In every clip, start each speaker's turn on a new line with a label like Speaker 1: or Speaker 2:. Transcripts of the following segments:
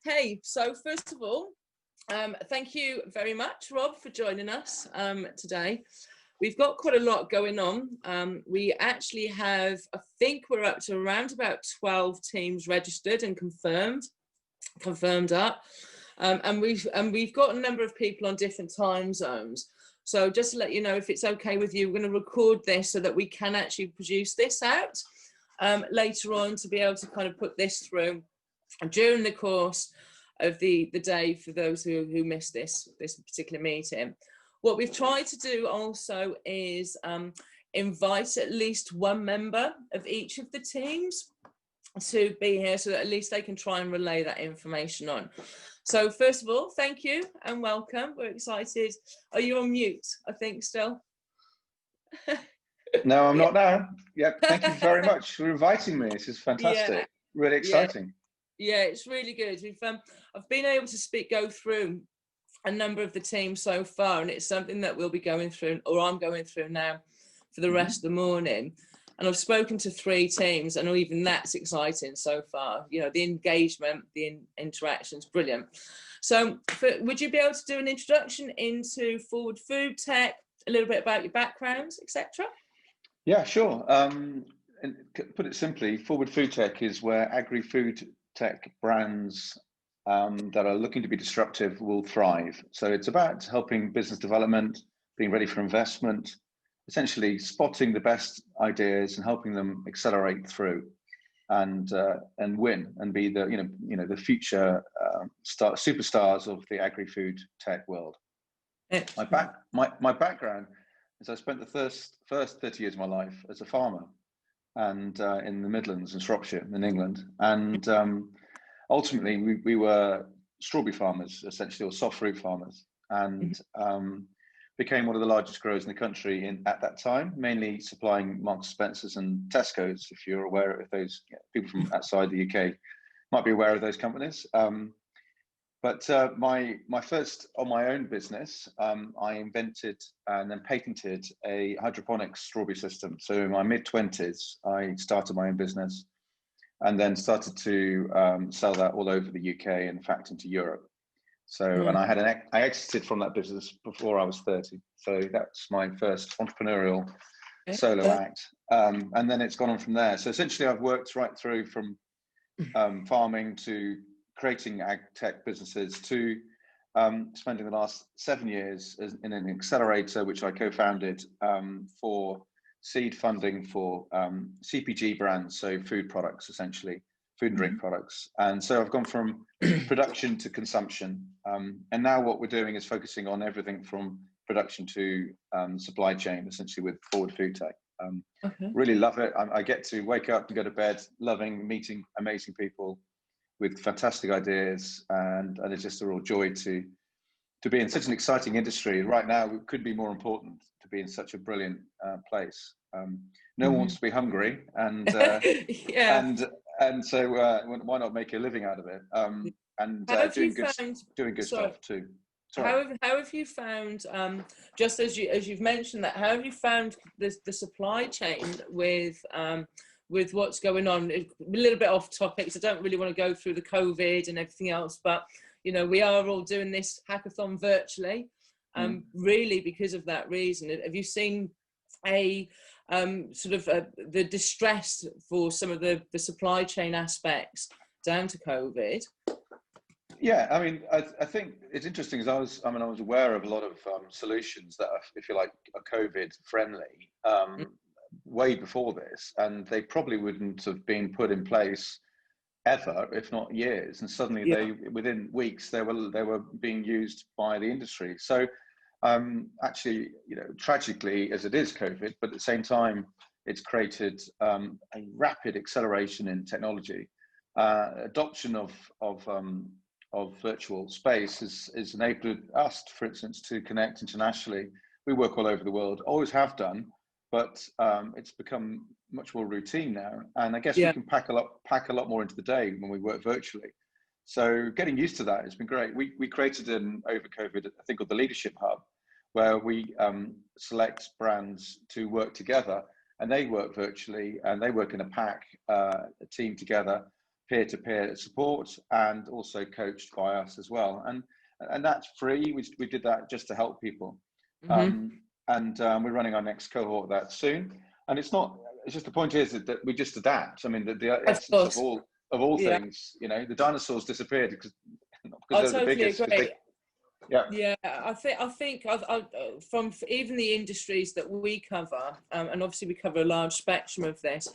Speaker 1: Hey, so first of all, thank you very much, Rob, for joining us today. We've got quite a lot going on. We actually have, I think we're up to around about 12 teams registered and confirmed up. And we've got a number of people on different time zones. So just to let you know, if it's okay with you, we're going to record this so that we can actually produce this out later on to be able to kind of put this through during the course of the day for those who missed this particular meeting. What we've tried to do also is invite at least one member of each of the teams to be here so that at least they can try and relay that information on. So first of all, thank you and welcome. We're excited. Are you on mute, I think, still?
Speaker 2: No, I'm not now. Yep, thank you very much for inviting me. This is fantastic.
Speaker 1: Yeah.
Speaker 2: Really exciting.
Speaker 1: Yeah, it's really good. I've been able to go through a number of the teams so far, and it's something that we'll be going through, or I'm going through now for the rest of the morning. And I've spoken to 3 teams, and even that's exciting so far. You know, the engagement, the interaction's brilliant. So would you be able to do an introduction into ForwardFood.Tech, a little bit about your backgrounds, etc.?
Speaker 2: Yeah, sure. And put it simply, ForwardFood.Tech is where agri-food tech brands that are looking to be disruptive will thrive. So it's about helping business development, being ready for investment, essentially spotting the best ideas and helping them accelerate through and win and be the future superstars of the agri-food tech world. My background is I spent the first 30 years of my life as a farmer and in the Midlands in Shropshire in England, and ultimately we were strawberry farmers, essentially, or soft fruit farmers, and became one of the largest growers in the country at that time, mainly supplying Marks & Spencer's and Tesco's. If you're aware of those, people from outside the UK might be aware of those companies. But my first on my own business, I invented and then patented a hydroponic strawberry system. So in my mid-20s, I started my own business and then started to sell that all over the UK and in fact into Europe. So, and I exited from that business before I was 30. So that's my first entrepreneurial solo act. And then it's gone on from there. So essentially I've worked right through from farming to creating ag tech businesses to spending the last 7 years in an accelerator, which I co-founded for seed funding for CPG brands, so food products, essentially, food and drink products. And so I've gone from production to consumption. And now what we're doing is focusing on everything from production to supply chain, essentially with ForwardFood.Tech. Really love it. I get to wake up and go to bed loving meeting amazing people with fantastic ideas, and it's just a real joy to be in such an exciting industry. Right now, it couldn't be more important to be in such a brilliant place. No one wants to be hungry, and and so why not make a living out of it? And doing good stuff too.
Speaker 1: How have you found, just as you've mentioned that, how have you found the supply chain with what's going on? A little bit off topic, so I don't really want to go through the COVID and everything else, but you know, we are all doing this hackathon virtually, really because of that reason. Have you seen a the distress for some of the supply chain aspects down to COVID?
Speaker 2: Yeah, I mean, I think it's interesting because I was aware of a lot of solutions that are, if you like, are COVID friendly way before this, and they probably wouldn't have been put in place ever, if not years. And suddenly, within weeks, they were being used by the industry. So, actually, you know, tragically as it is COVID, but at the same time, it's created a rapid acceleration in technology, adoption of virtual space has enabled us, for instance, to connect internationally. We work all over the world, always have done, but it's become much more routine now. And I guess we can pack a lot more into the day when we work virtually. So getting used to that has been great. We created over COVID, a thing called the Leadership Hub, where we select brands to work together, and they work virtually, and they work in a team together, peer-to-peer support, and also coached by us as well. And that's free. We did that just to help people. We're running our next cohort of that soon. And it's just the point is that we just adapt. I mean, the essence of all things, you know, the dinosaurs disappeared because they're the biggest.
Speaker 1: Agree. Yeah, I think from even the industries that we cover, and obviously we cover a large spectrum of this,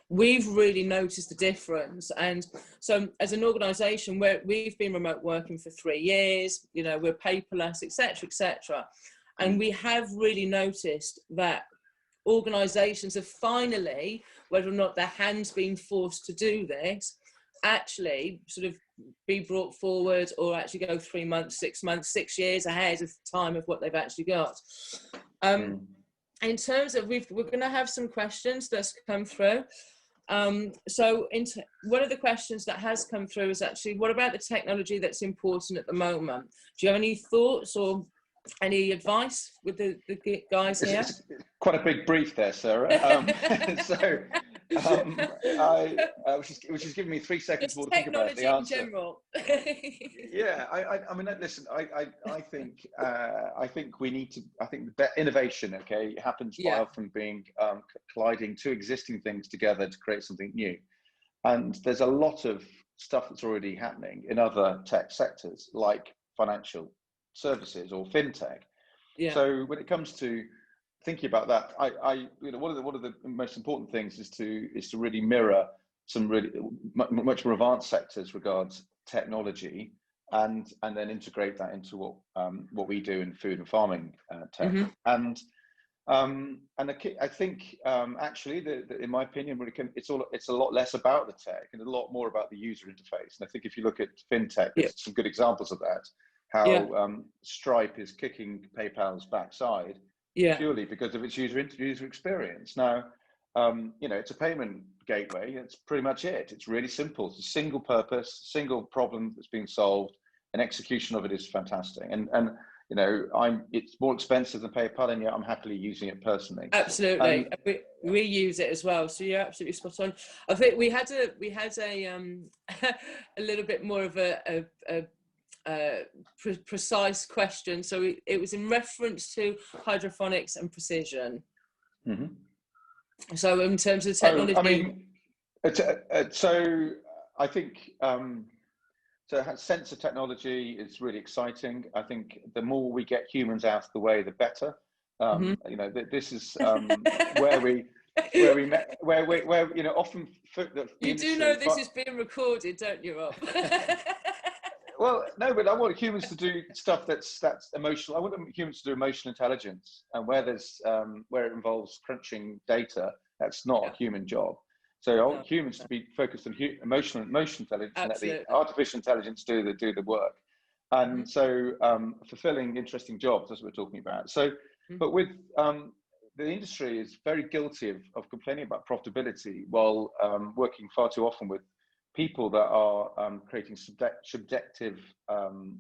Speaker 1: we've really noticed the difference. And so as an organisation, we've been remote working for 3 years, you know, we're paperless, etc. And we have really noticed that organisations have finally, whether or not their hands being forced to do this, actually sort of be brought forward, or actually go 3 months, 6 months, 6 years ahead of time of what they've actually got. In terms of, we're going to have some questions that's come through. So one of the questions that has come through is actually, what about the technology that's important at the moment? Do you have any thoughts or any advice with the guys here?
Speaker 2: It's quite a big brief there, Sarah. Which is giving me 3 seconds more to think about the answer.
Speaker 1: In general.
Speaker 2: Yeah, I mean, listen, I think we need to. I think the innovation, okay, happens by often being colliding 2 existing things together to create something new. And there's a lot of stuff that's already happening in other tech sectors, like financial services or fintech. So when it comes to thinking about that, you know, one of the most important things is to really mirror some really much more advanced sectors regards technology, and then integrate that into what we do in food and farming tech. I think actually, in my opinion, it's a lot less about the tech and a lot more about the user interface. And I think if you look at fintech, there's some good examples of that. How Stripe is kicking PayPal's backside purely because of its user experience. Now, you know, it's a payment gateway. It's pretty much it. It's really simple. It's a single purpose, single problem that's being solved, and execution of it is fantastic. And you know, it's more expensive than PayPal, and yet I'm happily using it personally.
Speaker 1: Absolutely, we use it as well. So you're absolutely spot on. I think we had a a little bit more of a precise question. So it was in reference to hydroponics and precision. So in terms of technology,
Speaker 2: I mean, so I think sensor technology is really exciting. I think the more we get humans out of the way, the better. You know, this is where you know, often
Speaker 1: you do know this is being recorded, don't you, Rob?
Speaker 2: Well, no, but I want humans to do stuff that's emotional. I want humans to do emotional intelligence, and where it involves crunching data, that's not a human job. So I want humans to be focused on emotional intelligence, and let the artificial intelligence do the work. And so fulfilling interesting jobs, that's what we're talking about. So, but with the industry is very guilty of complaining about profitability while working far too often with people that are creating subjective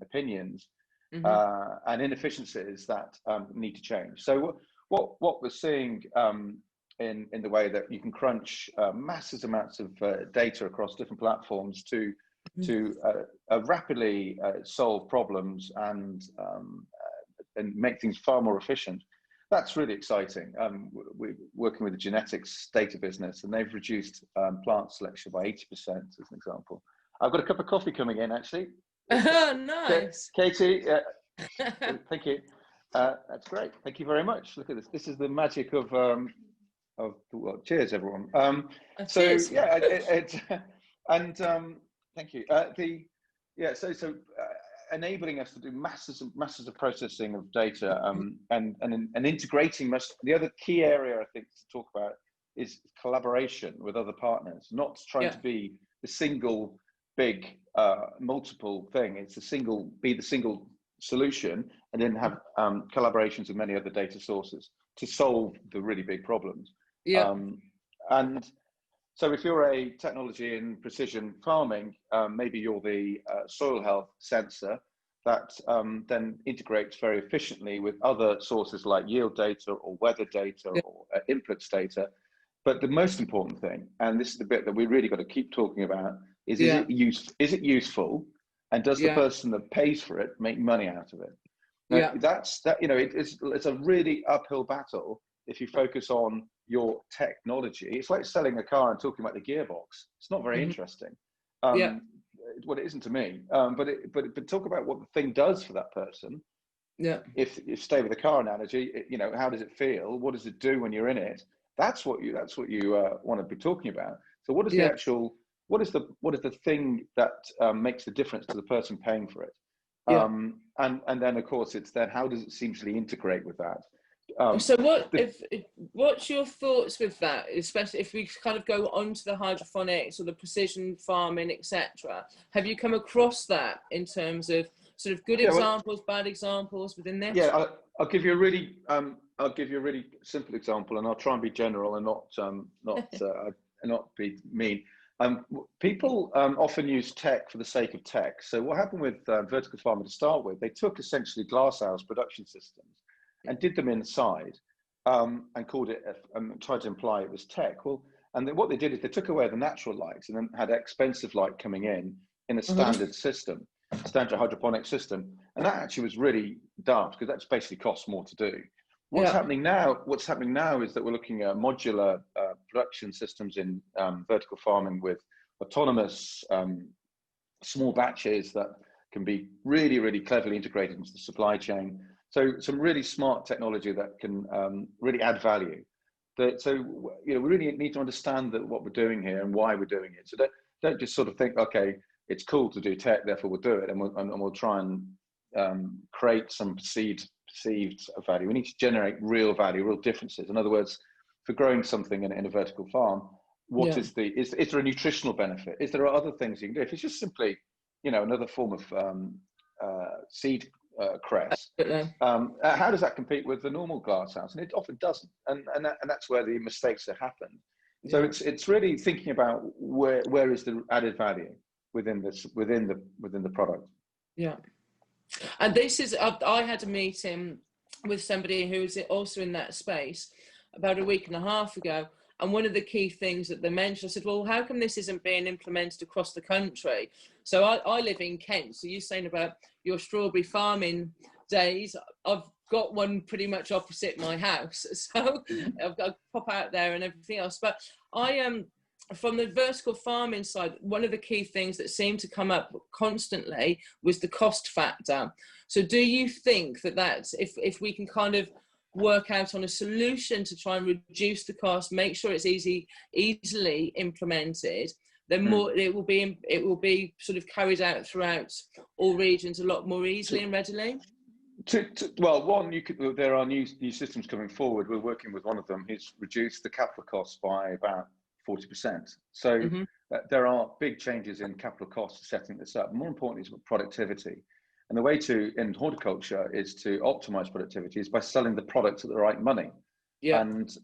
Speaker 2: opinions and inefficiencies that need to change. So what we're seeing in the way that you can crunch massive amounts of data across different platforms to rapidly solve problems and make things far more efficient. That's really exciting. We're working with the genetics data business, and they've reduced plant selection by 80%, as an example. I've got a cup of coffee coming in, actually.
Speaker 1: Oh, nice.
Speaker 2: Katie, thank you. That's great. Thank you very much. Look at this. This is the magic of well, cheers, everyone.
Speaker 1: Cheers.
Speaker 2: Yeah, thank you. So enabling us to do masses of processing of data, and integrating the other key area I think to talk about is collaboration with other partners, not trying to be the single big multiple thing. It's the single solution, and then have collaborations with many other data sources to solve the really big problems. And so if you're a technology in precision farming, maybe you're the soil health sensor that then integrates very efficiently with other sources like yield data or weather data or inputs data. But the most important thing, and this is the bit that we really got to keep talking about,
Speaker 1: Yeah.
Speaker 2: Is it useful, and does the
Speaker 1: Yeah.
Speaker 2: person that pays for it make money out of it? Now,
Speaker 1: Yeah.
Speaker 2: it's a really uphill battle if you focus on your technology. It's like selling a car and talking about the gearbox. It's not very interesting.
Speaker 1: Yeah.
Speaker 2: Well, it isn't to me. But talk about what the thing does for that person.
Speaker 1: Yeah.
Speaker 2: If you stay with the car analogy, how does it feel? What does it do when you're in it? That's what you want to be talking about. So what is
Speaker 1: Yeah.
Speaker 2: what is the thing that makes the difference to the person paying for it?
Speaker 1: Yeah.
Speaker 2: And then of course it's then how does it seamlessly integrate with that?
Speaker 1: So what's your thoughts with that, especially if we kind of go on to the hydroponics or the precision farming, etc.? Have you come across that in terms of sort of good examples, bad examples within this?
Speaker 2: Yeah, I'll give you a really simple example, and I'll try and be general and not be mean. People often use tech for the sake of tech. So what happened with vertical farming to start with, they took essentially glasshouse production systems and did them inside and called it, and tried to imply it was tech. Well, and then what they did is they took away the natural light and then had expensive light coming in a standard system, standard hydroponic system. And that actually was really daft because that's basically costs more to do. What's happening now is that we're looking at modular production systems in vertical farming with autonomous small batches that can be really, really cleverly integrated into the supply chain. So some really smart technology that can really add value. We really need to understand that what we're doing here and why we're doing it. So don't just sort of think, okay, it's cool to do tech, therefore we'll do it, and we'll try and create some perceived value. We need to generate real value, real differences. In other words, for growing something in a vertical farm, is there a nutritional benefit? Is there other things you can do? If it's just simply, another form of seed cress, how does that compete with the normal glasshouse? And it often doesn't, and that's where the mistakes have happened. So it's really thinking about where is the added value within the product.
Speaker 1: Yeah. And this is, I had a meeting with somebody who's also in that space about a week and a half ago. And one of the key things that they mentioned, I said, well, how come this isn't being implemented across the country? So I live in Kent. So you're saying about your strawberry farming days. I've got one pretty much opposite my house. So I've got to pop out there and everything else. But from the vertical farming side, one of the key things that seemed to come up constantly was the cost factor. So do you think that if we can kind of work out on a solution to try and reduce the cost, make sure it's easily implemented, then it will be sort of carried out throughout all regions a lot more easily and readily?
Speaker 2: There are new systems coming forward. We're working with one of them who's reduced the capital costs by about 40%. So there are big changes in capital costs setting this up. More importantly is productivity. And the way in horticulture is to optimize productivity is by selling the product at the right money. Yeah. And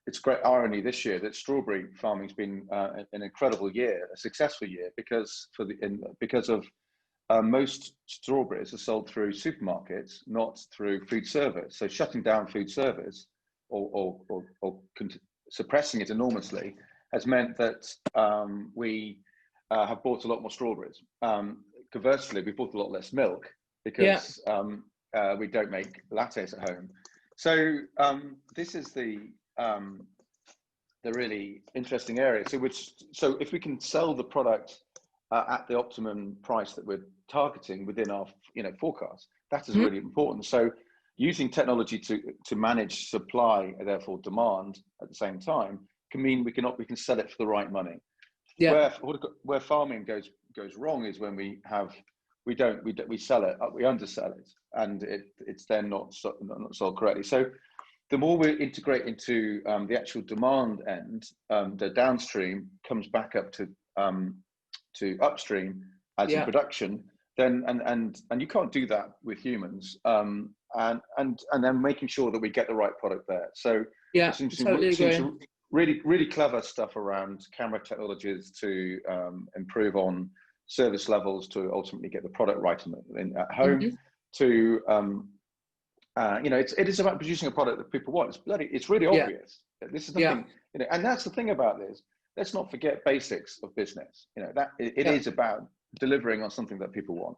Speaker 2: it's great irony this year that strawberry farming has been an incredible year, a successful year, because of most strawberries are sold through supermarkets, not through food service. So shutting down food service or suppressing it enormously has meant that we have bought a lot more strawberries. Conversely, we bought a lot less milk because we don't make lattes at home. So this is the really interesting area. So if we can sell the product at the optimum price that we're targeting within our forecast, that is really important. So using technology to manage supply and therefore demand at the same time can mean we can sell it for the right money. Yeah. Where farming goes wrong is when we sell it, we undersell it, and it's then not sold correctly. So the more we integrate into the actual demand end, the downstream comes back up to upstream as in production. Then and you can't do that with humans. And then making sure that we get the right product there. So totally really clever stuff around camera technologies to improve on service levels to ultimately get the product right at home. It is about producing a product that people want. It's really obvious. This is nothing, and that's the thing about this. let's not forget basics of business. You know, that it is about delivering on something that people want.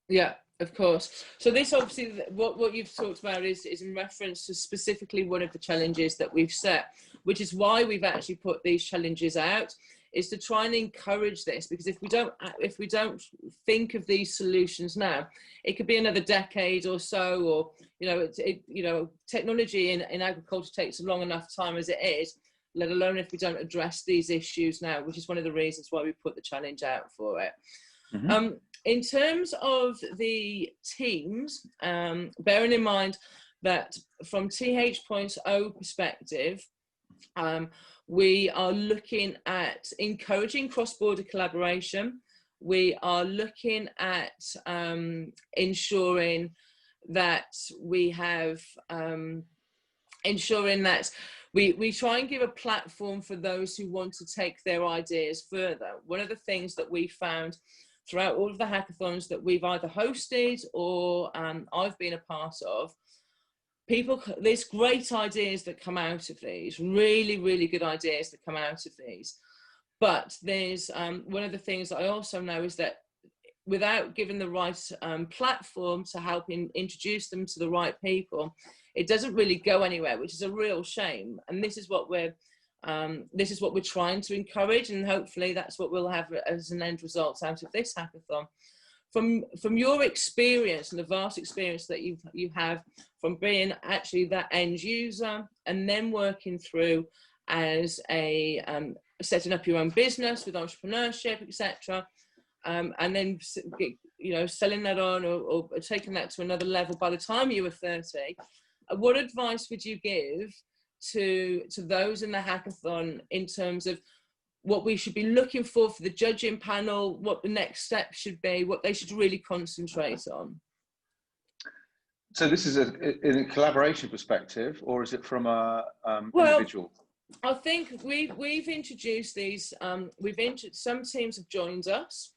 Speaker 1: Yeah, of course. So this obviously, what you've talked about is in reference to specifically one of the challenges that we've set, which is why we've actually put these challenges out, is to try and encourage this, because if we don't think of these solutions now, it could be another decade or so, or technology in agriculture takes a long enough time as it is, let alone if we don't address these issues now, which is one of the reasons why we put the challenge out for it.
Speaker 2: Mm-hmm.
Speaker 1: In terms of the teams, bearing in mind that from TH.0 perspective, we are looking at encouraging cross-border collaboration. We are looking at ensuring that we have, ensuring that we try and give a platform for those who want to take their ideas further. One of the things that we found throughout all of the hackathons that we've either hosted or I've been a part of, there's great ideas that come out of these, really, really good ideas that come out of these. But there's one of the things that I also know is that without giving the right platform to help introduce them to the right people, it doesn't really go anywhere, which is a real shame. And this is what we're trying to encourage, and hopefully that's what we'll have as an end result out of this hackathon. From your experience and the vast experience that you have from being actually that end user and then working through as a setting up your own business with entrepreneurship, etc., and then selling that on or taking that to another level by the time you were 30, what advice would you give to those in the hackathon in terms of what we should be looking for the judging panel, what the next step should be, what they should really concentrate on?
Speaker 2: So this is in a collaboration perspective, or is it from a individual?
Speaker 1: I think we've introduced these. Some teams have joined us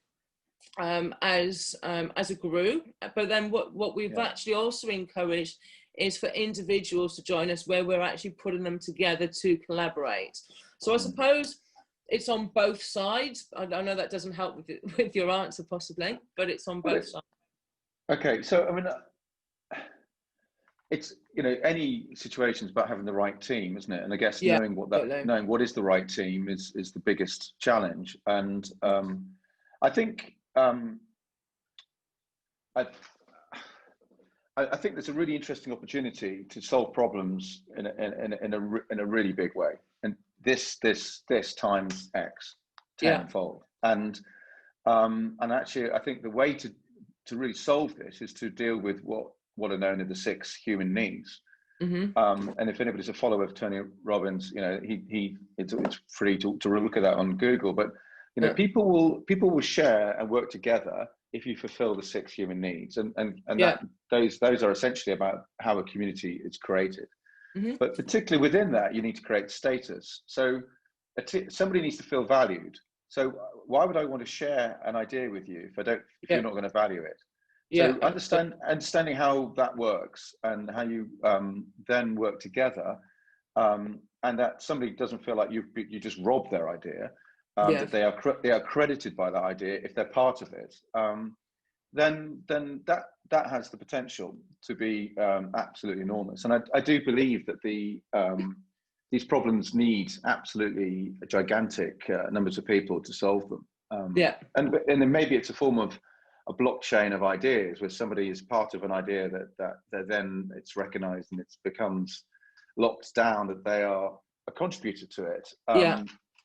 Speaker 1: as a group, but then what we've actually also encouraged is for individuals to join us, where we're actually putting them together to collaborate. So I suppose it's on both sides. I know that doesn't help with your answer possibly, but it's on both sides. Okay,
Speaker 2: so I mean, it's any situation is about having the right team, isn't it? And I guess knowing what is the right team is the biggest challenge. And I think I think there's a really interesting opportunity to solve problems in a really big way, and this times X tenfold. And actually, I think the way to really solve this is to deal with what are known as the 6 human needs. Mm-hmm. And if anybody's a follower of Tony Robbins, it's free to look at that on Google. But people will share and work together if you fulfill the 6 human needs, and those are essentially about how a community is created. Mm-hmm. But particularly within that, you need to create status. So somebody needs to feel valued. So why would I want to share an idea with you if you're not going to value it? So understanding how that works and how you then work together, and that somebody doesn't feel like you just robbed their idea. That they are credited by that idea if they're part of it, then that has the potential to be absolutely enormous. And I do believe that these problems need absolutely gigantic numbers of people to solve them. And then maybe it's a form of a blockchain of ideas where somebody is part of an idea that then it's recognized and it becomes locked down that they are a contributor to it.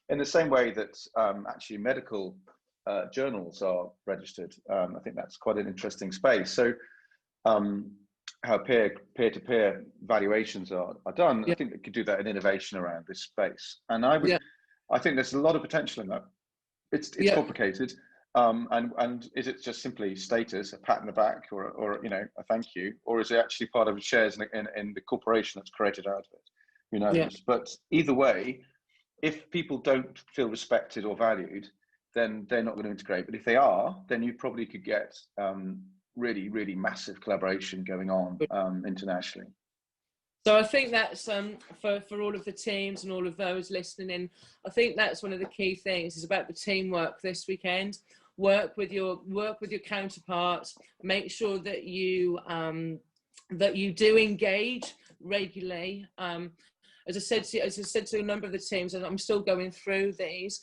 Speaker 2: In the same way that actually medical journals are registered. I think that's quite an interesting space. So how peer-to-peer valuations are done, I think they could do that in innovation around this space. And I think there's a lot of potential in that. It's complicated. And is it just simply status, a pat on the back, or a thank you, or is it actually part of shares in the corporation that's created out of it? Who knows? But either way, if people don't feel respected or valued, then they're not going to integrate. But if they are, then you probably could get really, really massive collaboration going on internationally.
Speaker 1: So I think that's for all of the teams and all of those listening in, I think that's one of the key things is about the teamwork this weekend. Work with your counterparts. Make sure that you do engage regularly. As I said to a number of the teams, and I'm still going through these,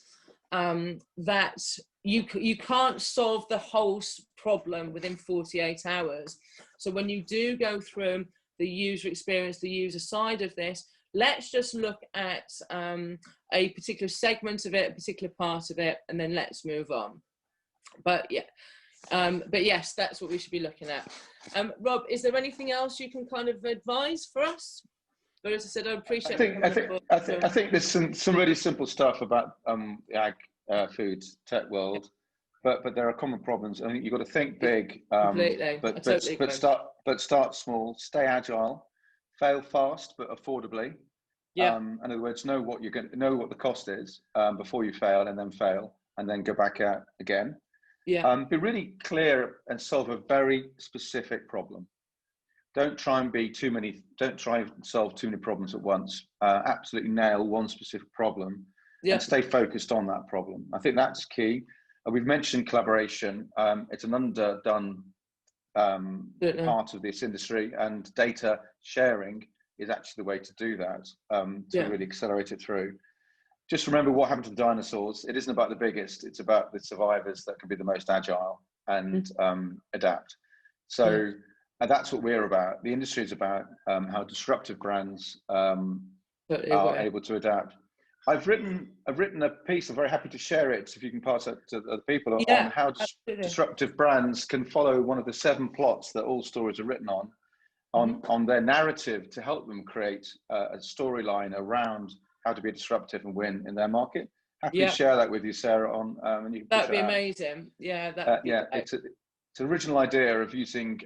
Speaker 1: that you can't solve the whole problem within 48 hours. So when you do go through the user experience, the user side of this, let's just look at a particular segment of it, a particular part of it, and then let's move on. But yeah, but yes, that's what we should be looking at. Rob, is there anything else you can kind of advise for us? But as I said, I appreciate.
Speaker 2: I think there's some really simple stuff about the food tech world, but there are common problems. I think you've got to think big,
Speaker 1: completely.
Speaker 2: but start small, stay agile, fail fast but affordably.
Speaker 1: Yeah.
Speaker 2: In other words, know what the cost is before you fail, and then go back out again.
Speaker 1: Yeah.
Speaker 2: Be really clear and solve a very specific problem. Don't try and solve too many problems at once. Absolutely nail one specific problem, and stay focused on that problem. I think that's key. We've mentioned collaboration. It's an underdone part of this industry, and data sharing is actually the way to do that, to really accelerate it through. Just remember what happened to the dinosaurs. It isn't about the biggest, it's about the survivors that can be the most agile and adapt. So that's what we're about. The industry is about how disruptive brands are able to adapt. I've written a piece, I'm very happy to share it if you can pass it to other people, on how disruptive brands can follow one of the 7 plots that all stories are written on their narrative to help them create a storyline around how to be disruptive and win in their market. Happy to share that with you, Sarah. And you can
Speaker 1: that'd be amazing. Yeah,
Speaker 2: it's an original idea of using.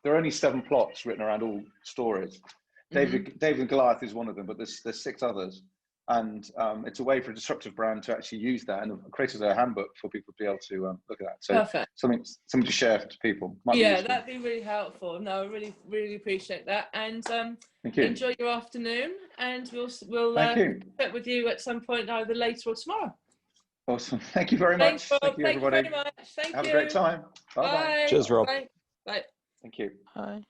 Speaker 2: There are only 7 plots written around all stories. David and Goliath is one of them, but there's 6 others, and it's a way for a disruptive brand to actually use that, and I've created a handbook for people to be able to look at that. So
Speaker 1: perfect.
Speaker 2: Something to share to people.
Speaker 1: That'd be really helpful. No, I really appreciate that, and
Speaker 2: thank you.
Speaker 1: Enjoy your afternoon, and we'll chat with you at some point either later or tomorrow.
Speaker 2: Awesome. Thank you very much.
Speaker 1: Thank you, everybody. Thank you very much.
Speaker 2: Have a great time. Bye.
Speaker 3: Cheers, Rob.
Speaker 1: Bye.
Speaker 2: Thank you.
Speaker 3: Bye.